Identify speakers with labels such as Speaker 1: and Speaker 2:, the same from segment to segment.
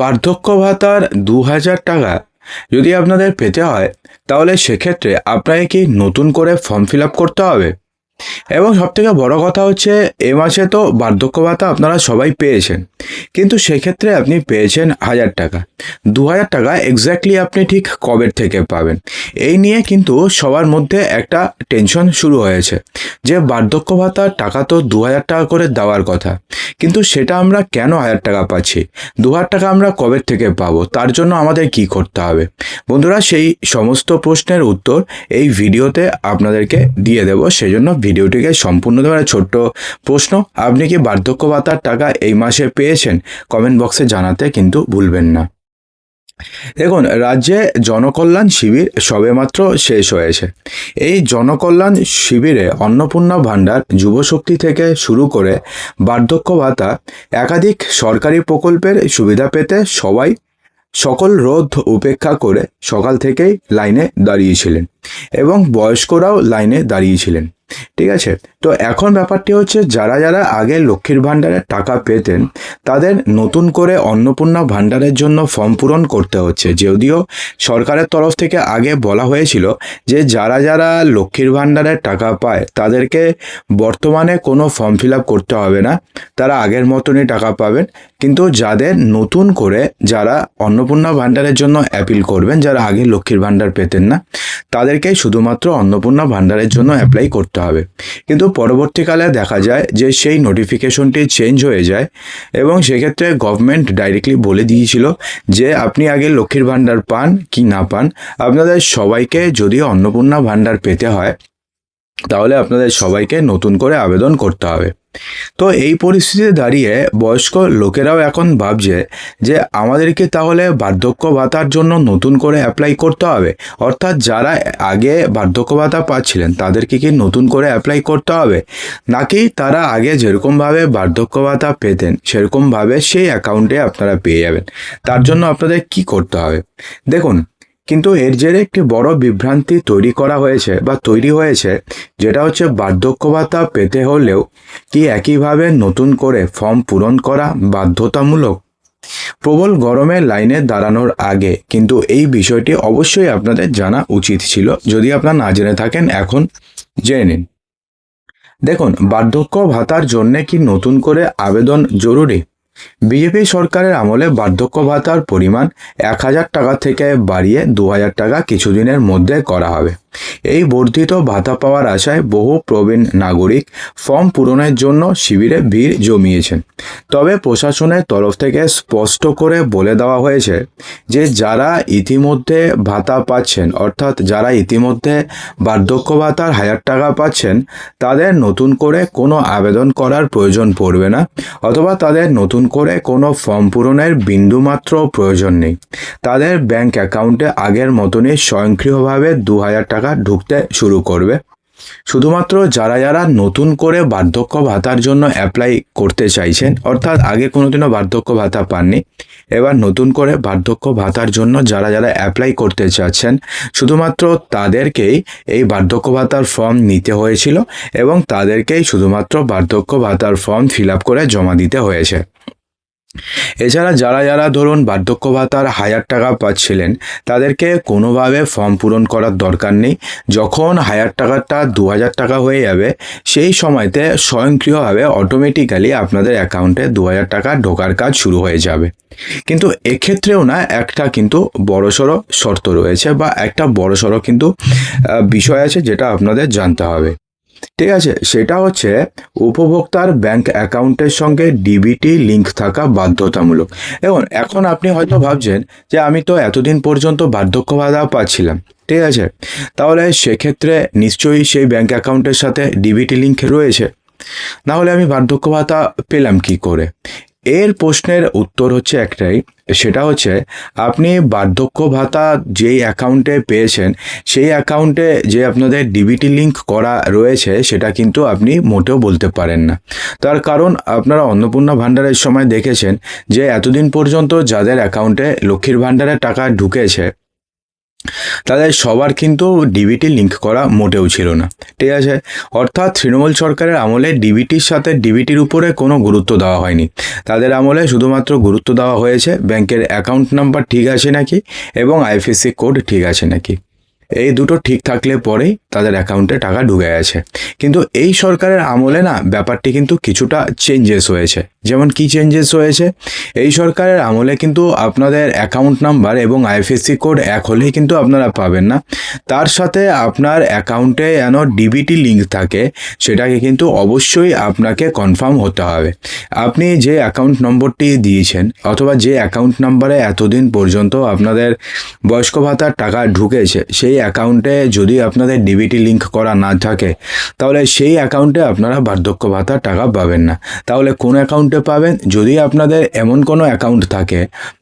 Speaker 1: বার্ধক্য ভাতার ২,০০০ টাকা যদি আপনাদের পেতে হয়, তাহলে সেক্ষেত্রে আপনাকে কি নতুন করে ফর্ম ফিল আপ করতে হবে? এবং সবথেকে বড় কথা হচ্ছে, এ মাসে তো বার্ধক্য ভাতা আপনারা সবাই পেয়েছেন, কিন্তু সেক্ষেত্রে আপনি পেয়েছেন ১,০০০ টাকা। ২,০০০ টাকা এক্স্যাক্টলি আপনি ঠিক কবে থেকে পাবেন, এই নিয়ে কিন্তু সবার মধ্যে একটা টেনশন শুরু হয়েছে যে বার্ধক্য ভাতার টাকা তো ২,০০০ টাকা করে দেওয়ার কথা, কিন্তু সেটা আমরা কেন ১,০০০ টাকা পাচ্ছি? ২,০০০ টাকা আমরা কবে থেকে পাবো? তার জন্য আমাদের কি করতে হবে? বন্ধুরা, সেই সমস্ত প্রশ্নের উত্তর এই ভিডিওতে আপনাদেরকে দিয়ে দেব। সেজন্য ভিডিওটিকে সম্পূর্ণ দেওয়ার ছোট্ট প্রশ্ন, আপনি কি বার্ধক্য ভাতার টাকা এই মাসে পেয়েছেন? কমেন্ট বক্সে জানাতে কিন্তু ভুলবেন না। দেখুন, রাজ্যে জনকল্যাণ শিবির সবেমাত্র শেষ হয়েছে। এই জনকল্যাণ শিবিরে অন্নপূর্ণা ভাণ্ডার, যুবশক্তি থেকে শুরু করে বার্ধক্য ভাতা, একাধিক সরকারি প্রকল্পের সুবিধা পেতে সবাই সকল রোধ উপেক্ষা করে সকাল থেকেই লাইনে দাঁড়িয়েছিলেন এবং বয়স্করাও লাইনে দাঁড়িয়েছিলেন। ঠিক আছে, তো এখন ব্যাপারটি হচ্ছে, যারা যারা আগে লক্ষ্মীর ভাণ্ডারের টাকা পেতেন, তাদের নতুন করে অন্নপূর্ণা ভাণ্ডারের জন্য ফর্ম পূরণ করতে হচ্ছে। যদিও সরকারের তরফ থেকে আগে বলা হয়েছিল যে যারা যারা লক্ষ্মীর ভাণ্ডারের টাকা পায় তাদেরকে বর্তমানে কোনো ফর্ম ফিল আপ করতে হবে না, তারা আগের মতনই টাকা পাবেন। কিন্তু যাদের নতুন করে যারা অন্নপূর্ণা ভাণ্ডারের জন্য অ্যাপিল করবেন, যারা আগে লক্ষ্মীর ভাণ্ডার পেতেন না, তাদেরকেই শুধুমাত্র অন্নপূর্ণা ভাণ্ডারের জন্য অ্যাপ্লাই করতে হবে। কিন্তু পরবর্তীকালে দেখা যায় যে সেই নোটিফিকেশনটি চেঞ্জ হয়ে যায় এবং সেক্ষেত্রে গভর্নমেন্ট ডাইরেক্টলি বলে দিয়েছিল যে আপনি আগে লক্ষ্মীর ভাণ্ডার পান কি না পান, আপনাদের সবাইকে যদি অন্নপূর্ণা ভাণ্ডার পেতে হয়, তাহলে আপনাদের সবাইকে নতুন করে আবেদন করতে হবে। তো এই পরিস্থিতিতে দাঁড়িয়ে বয়স্ক লোকেরাও এখন ভাবছে যে আমাদেরকে তাহলে বার্ধক্য ভাতার জন্য নতুন করে অ্যাপ্লাই করতে হবে, অর্থাৎ যারা আগে বার্ধক্য ভাতা পাচ্ছিলেন তাদেরকে কি নতুন করে অ্যাপ্লাই করতে হবে, নাকি তারা আগে যেরকমভাবে বার্ধক্য ভাতা পেতেন সেরকমভাবে সেই অ্যাকাউন্টে আপনারা পেয়ে যাবেন? তার জন্য আপনাদের কি করতে হবে? দেখুন, কিন্তু এর জেরে একটি বড় বিভ্রান্তি তৈরি হয়েছে, যেটা হচ্ছে বার্ধক্য ভাতা পেতে হলেও কি একইভাবে নতুন করে ফর্ম পূরণ করা বাধ্যতামূলক? প্রবল গরমে লাইনে দাঁড়ানোর আগে কিন্তু এই বিষয়টি অবশ্যই আপনাদের জানা উচিত ছিল। যদি আপনারা না জেনে থাকেন, এখন জেনে নিন। দেখুন, বার্ধক্য ভাতার জন্য কি নতুন করে আবেদন জরুরি? বিজেপি সরকারের আমলে বার্ধক্য ভাতার পরিমাণ ১,০০০ টাকা থেকে বাড়িয়ে ২,০০০ টাকা কিছুদিনের মধ্যে করা হবে। এই বর্ধিত ভাতা পাওয়ার আশায় বহু প্রবীণ নাগরিক ফর্ম পূরণের জন্য শিবিরে ভিড় জমিয়েছেন। তবে প্রশাসনের তরফ থেকে স্পষ্ট করে বলে দেওয়া হয়েছে যে যারা ইতিমধ্যে ভাতা পাচ্ছেন, অর্থাৎ যারা ইতিমধ্যে বার্ধক্য ভাতার ১,০০০ টাকা পাচ্ছেন, তাদের নতুন করে কোনো আবেদন করার প্রয়োজন পড়বে না, অথবা তাদের নতুন করে কোনো ফর্ম পূরণের বিন্দুমাত্র প্রয়োজন নেই। তাদের ব্যাংক অ্যাকাউন্টে আগের মতনই স্বয়ংক্রিয়ভাবে ২,০০০ টাকা ঢুকতে শুরু করবে। শুধুমাত্র যারা যারা নতুন করে বার্ধক্য ভাতার জন্য অ্যাপ্লাই করতে চাইছেন, অর্থাৎ আগে কোনোদিনও বার্ধক্য ভাতা পাননি, এবার নতুন করে বার্ধক্য ভাতার জন্য যারা যারা অ্যাপ্লাই করতে চাচ্ছেন, শুধুমাত্র তাদেরকেই এই বার্ধক্য ভাতার ফর্ম নিতে হয়েছিল এবং তাদেরকেই শুধুমাত্র বার্ধক্য ভাতার ফর্ম ফিল আপ করে জমা দিতে হয়েছে। এছাড়া যারা যারা ধরুন বার্ধক্য ভাতার ১,০০০ টাকা পাচ্ছিলেন, তাদেরকে কোনোভাবে ফর্ম পূরণ করার দরকার নেই। যখন ১,০০০ টাকাটা ২,০০০ টাকা হয়ে যাবে, সেই সময়তে স্বয়ংক্রিয়ভাবে অটোমেটিক্যালি আপনাদের অ্যাকাউন্টে ২,০০০ টাকা ঢোকার কাজ শুরু হয়ে যাবে। কিন্তু এক্ষেত্রেও না, একটা কিন্তু বড়সড় শর্ত রয়েছে, বা একটা বড়সড় কিন্তু বিষয় আছে যেটা আপনাদের জানতে হবে। ঠিক আছে, সেটা হচ্ছে উপভোক্তার ব্যাংক অ্যাকাউন্টের সঙ্গে ডিবিটি লিঙ্ক থাকা বাধ্যতামূলক। এখন আপনি হয়তো ভাবছেন যে আমি তো এতদিন পর্যন্ত বার্ধক্য ভাতা পাচ্ছিলাম, ঠিক আছে, তাহলে সেক্ষেত্রে নিশ্চয়ই সেই ব্যাংক অ্যাকাউন্টের সাথে ডিবিটি লিঙ্ক রয়েছে, না হলে আমি বার্ধক্য ভাতা পেলাম কি করে? এর প্রশ্নের উত্তর হচ্ছে একটাই, সেটা হচ্ছে আপনি বার্ধক্য ভাতা যেই অ্যাকাউন্টে পেয়েছেন, সেই অ্যাকাউন্টে যে আপনাদের ডিবিটি লিঙ্ক করা রয়েছে, সেটা কিন্তু আপনি মোটেও বলতে পারেন না। তার কারণ, আপনারা অন্নপূর্ণা ভাণ্ডারের সময় দেখেছেন যে এতদিন পর্যন্ত যাদের অ্যাকাউন্টে লক্ষ্মীর ভাণ্ডারের টাকা ঢুকেছে, তাদের সবার কিন্তু ডিবিটি লিঙ্ক করা মোটেও ছিল না, ঠিক আছে। অর্থাৎ তৃণমূল সরকারের আমলে ডিবিটির সাথে ডিবিটির উপরে কোনো গুরুত্ব দেওয়া হয়নি। তাদের আমলে শুধুমাত্র গুরুত্ব দেওয়া হয়েছে ব্যাংকের অ্যাকাউন্ট নাম্বার ঠিক আছে নাকি এবং আইএফএসসি কোড ঠিক আছে নাকি। এই দুটো ঠিক থাকলে পরেই তাদের অ্যাকাউন্টে টাকা ঢুকে গেছে। কিন্তু এই সরকারের আমলে না ব্যাপারটি কিন্তু কিছুটা চেঞ্জেস হয়েছে। যেমন কি চেঞ্জেস হয়েছে, এই সরকারের আমলে কিন্তু আপনাদের অ্যাকাউন্ট নাম্বার এবং আইএফএসসি কোড এক হলেই কিন্তু আপনারা পাবেন না, তার সাথে আপনার অ্যাকাউন্টে যেন ডিবিটি লিঙ্ক থাকে সেটাকে কিন্তু অবশ্যই আপনাকে কনফার্ম হতে হবে। আপনি যে অ্যাকাউন্ট নম্বরটি দিয়েছেন অথবা যে অ্যাকাউন্ট নাম্বারে এতদিন পর্যন্ত আপনাদের বয়স্ক ভাতার টাকা ঢুকেছে সেই অ্যাকাউন্টে যদি আপনাদের ডিবিটি লিঙ্ক করা না থাকে তাহলে সেই অ্যাকাউন্টে আপনারা বার্ধক্য ভাতার টাকা পাবেন না। তাহলে কোন অ্যাকাউন্টে পাবেন? যদি আপনাদের এমন কোনো অ্যাকাউন্ট থাকে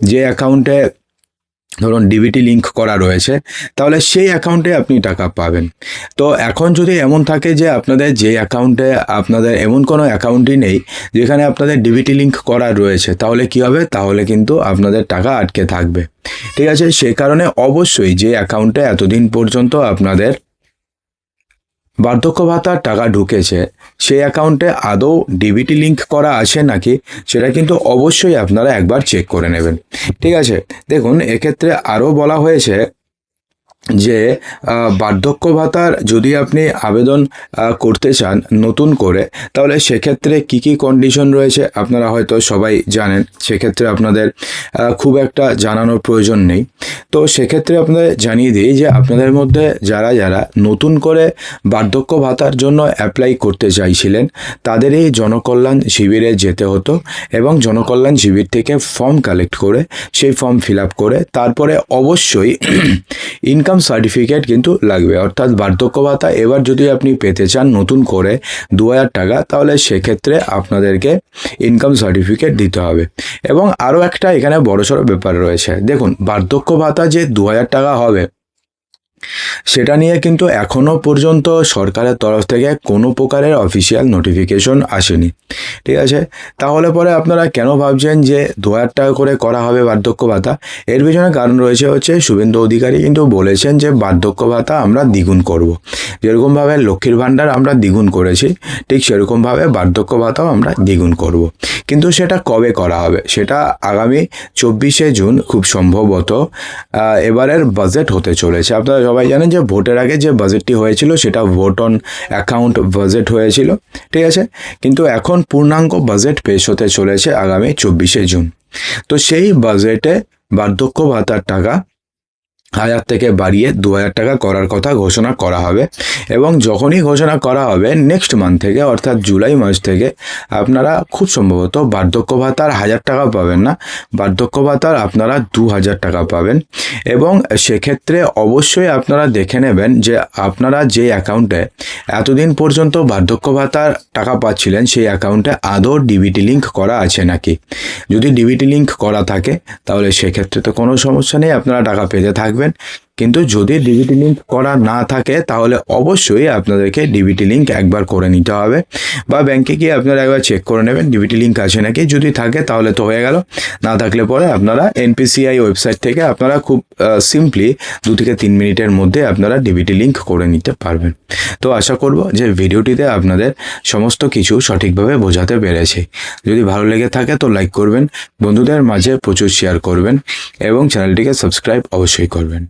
Speaker 1: যে অ্যাকাউন্টে ধরুন ডিবিটি লিঙ্ক করা রয়েছে, তাহলে সেই অ্যাকাউন্টে আপনি টাকা পাবেন। তো এখন যদি এমন থাকে যে আপনাদের যে অ্যাকাউন্টে আপনাদের এমন কোনো অ্যাকাউন্টই নেই যেখানে আপনাদের ডিবিটি লিঙ্ক করা রয়েছে, তাহলে কি হবে? তাহলে কিন্তু আপনাদের টাকা আটকে থাকবে, ঠিক আছে। সে কারণে অবশ্যই যে অ্যাকাউন্টে এতদিন পর্যন্ত আপনাদের বার্ধক্য ভাতার টাকা ঢুকেছে সেই অ্যাকাউন্টে আদৌ ডিবিটি লিঙ্ক করা আছে নাকি সেটা কিন্তু অবশ্যই আপনারা একবার চেক করে নেবেন, ঠিক আছে। দেখুন, এক্ষেত্রে আরও বলা হয়েছে যে বার্ধক্য ভাতার যদি আপনি আবেদন করতে চান নতুন করে, তাহলে সেক্ষেত্রে কি কি কন্ডিশন রয়েছে আপনারা হয়তো সবাই জানেন। সেক্ষেত্রে আপনাদের খুব একটা জানানোর প্রয়োজন নেই। তো সেক্ষেত্রে আপনাদের জানিয়ে দিই যে আপনাদের মধ্যে যারা যারা নতুন করে বার্ধক্য ভাতার জন্য অ্যাপ্লাই করতে চাইছিলেন তাদের এই জনকল্যাণ শিবিরে যেতে হতো এবং জনকল্যাণ শিবির থেকে ফর্ম কালেক্ট করে সেই ফর্ম ফিল আপ করে তারপরে অবশ্যই ইনকাম সার্টিফিকেট কিন্তু লাগবে। অর্থাৎ বার্ধক্য ভাতা এবার যদি আপনি পেতে চান নতুন করে 2000 টাকা, তাহলে সেক্ষেত্রে আপনাদেরকে ইনকাম সার্টিফিকেট দিতে হবে। এবং আরও একটা এখানে বড়সড় ব্যাপার রয়েছে। দেখুন, বার্ধক্য ভাতা যে 2000 টাকা হবে সেটা নিয়ে কিন্তু এখনও পর্যন্ত সরকারের তরফ থেকে কোনো প্রকারের অফিসিয়াল নোটিফিকেশন আসেনি, ঠিক আছে। তাহলে পরে আপনারা কেন ভাবছেন যে 2000 টাকা করে করা হবে বার্ধক্য ভাতা? এর পিছনে কারণ রয়েছে হচ্ছে শুভেন্দু অধিকারী কিন্তু বলেছেন যে বার্ধক্য ভাতা আমরা দ্বিগুণ করব। যেরকমভাবে লক্ষ্মীর ভাণ্ডার আমরা দ্বিগুণ করেছি ঠিক সেরকমভাবে বার্ধক্য ভাতাও আমরা দ্বিগুণ করব। কিন্তু সেটা কবে করা হবে? সেটা আগামী 24শে জুন খুব সম্ভবত এবারের বাজেট হতে চলেছে। আপনারা সবাই জানেন যে ভোটের আগে যে বাজেটটি হয়েছিল সেটা ভোট অন অ্যাকাউন্ট বাজেট হয়েছিল, ঠিক আছে। কিন্তু এখন পূর্ণাঙ্গ বাজেট পেশ হতে চলেছে আগামী 24শে জুন। তো সেই বাজেটে বার্ধক্য ভাতার টাকা 1000 থেকে বাড়িয়ে 2000 টাকা করার কথা ঘোষণা করা হবে। এবং যখনই ঘোষণা করা হবে নেক্সট মান্থ থেকে অর্থাৎ জুলাই মাস থেকে আপনারা খুব সম্ভবত বার্ধক্য ভাতার 1000 টাকা পাবেন না, বার্ধক্য ভাতার আপনারা 2000 টাকা পাবেন। এবং সেক্ষেত্রে অবশ্যই আপনারা দেখে নেবেন যে আপনারা যে অ্যাকাউন্টে এতদিন পর্যন্ত বার্ধক্য ভাতার টাকা পাচ্ছিলেন সেই অ্যাকাউন্টে আদৌ ডিবিটি লিঙ্ক করা আছে নাকি। যদি ডিবিটি লিঙ্ক করা থাকে তাহলে সেক্ষেত্রে তো কোনো সমস্যা নেই, আপনারা টাকা পেতে থাকবেন। কিন্তু যদি ডিবিটি লিঙ্ক করা না থাকে তাহলে অবশ্যই আপনাদেরকে ডিবিটি লিঙ্ক একবার করে নিতে হবে বা ব্যাংকে গিয়ে আপনারা একবার চেক করে নেবেন ডিবিটি লিঙ্ক আছে নাকি। যদি থাকে তাহলে তো হয়ে গেল, না থাকলে পরে আপনারা এনপিসিআই ওয়েবসাইট থেকে আপনারা খুব সিম্পলি 2 থেকে 3 মিনিটের মধ্যে আপনারা ডিবিটি লিঙ্ক করে নিতে পারবেন। তো আশা করব যে ভিডিওটিতে আপনাদের সমস্ত কিছু সঠিকভাবে বোঝাতে পেরেছি। যদি ভালো লেগে থাকে তো লাইক করবেন, বন্ধুদের মাঝে প্রচুর শেয়ার করবেন এবং চ্যানেলটিকে সাবস্ক্রাইব অবশ্যই করবেন।